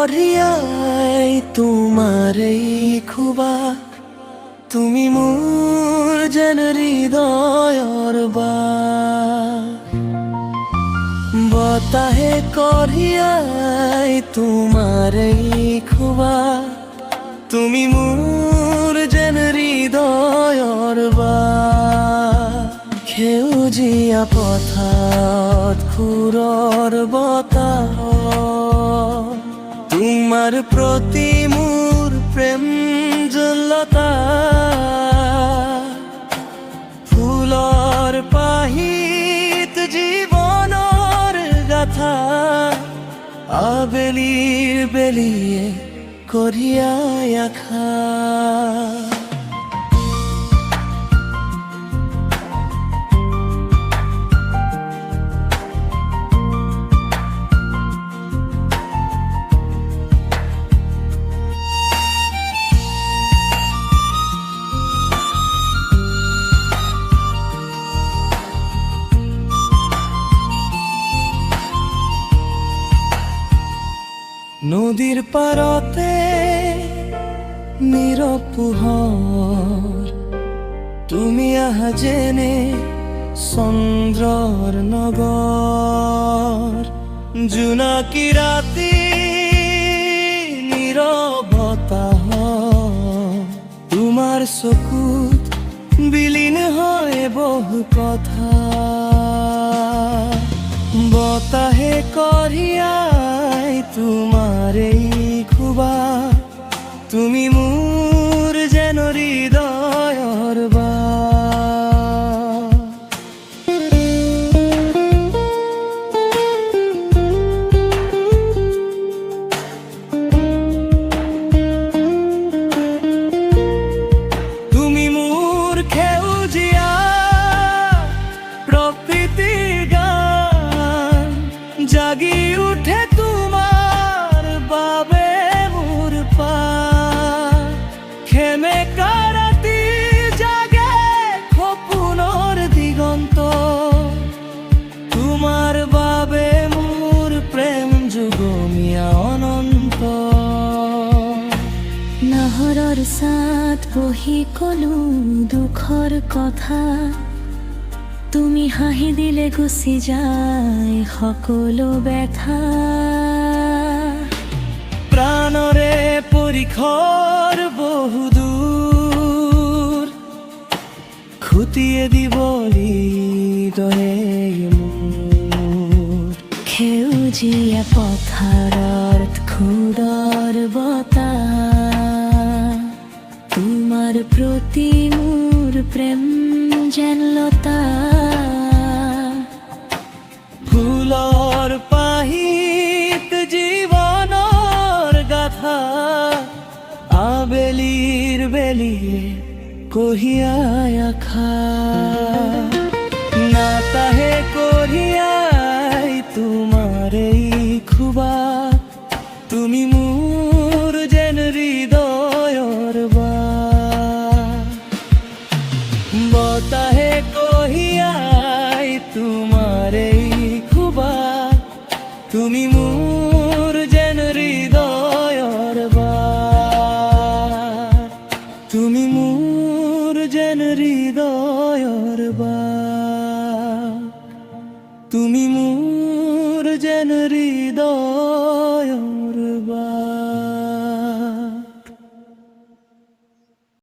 করিয়াই তোমারে খুবা তুমি মোর যেন হৃদয়ৰ বতাহে করিয়াই তোমারে খুবা তুমি মোর যেন হৃদয়ৰ সেউজীয়া পথাৰত খুৰৰ বতাহ তোমার প্রতি মোর প্রেম জলতা ফুলৰ পাহিত জীৱনৰ গাথা আবেলিৰ বেলিয়ে করিয়াই আখা নদীর পাৰতে নীৰৱ পোহৰ তুমি আহা যেনে চন্দ্ৰৰ নগৰ জোনাকী ৰাতি নীৰৱতা তোমাৰ চকুত বিলীন হয় বহু কথা বতাহে করিয়াই তোমারে খুবা তুমি মোর যেন হৃদয়ৰ তুমি মোর সেউজীয়া প্ৰকৃতিৰ জাগি উঠে তোমার বাবে মোর খেমে কারাতি জাগে সপোনৰ দিগন্ত তোমার বাবে মোর প্রেম যুগমীয়া অনন্ত নহৰৰ ছাত বহি কলো দুখৰ কথা তুমি হাঁহি দিলে গুচি যায় সকলো ব্যথা প্ৰাণৰে পৰিখৰ বহুদূৰ খুটিয়ে দিবলি দৰে মোৰ সেউজীয়া পথাৰত খুৰৰ বতাহ তোমাৰ প্ৰতি মোৰ প্ৰেম যেন লতা ফুলৰ পাহিত জীৱনৰ গাথা আবেলিৰ বেলিয়ে কহিয়াই আখা নাতাহে করিয়াই তোমারে খুবা তুমি মোর যেন হৃদয়ৰ বতাহে কহিয়াই তোমারে খুবা তুমি মোর যেন হৃদয়ৰ তুমি মোর যেন হৃদয়ৰ তুমি মোর যেন হৃদয়ৰ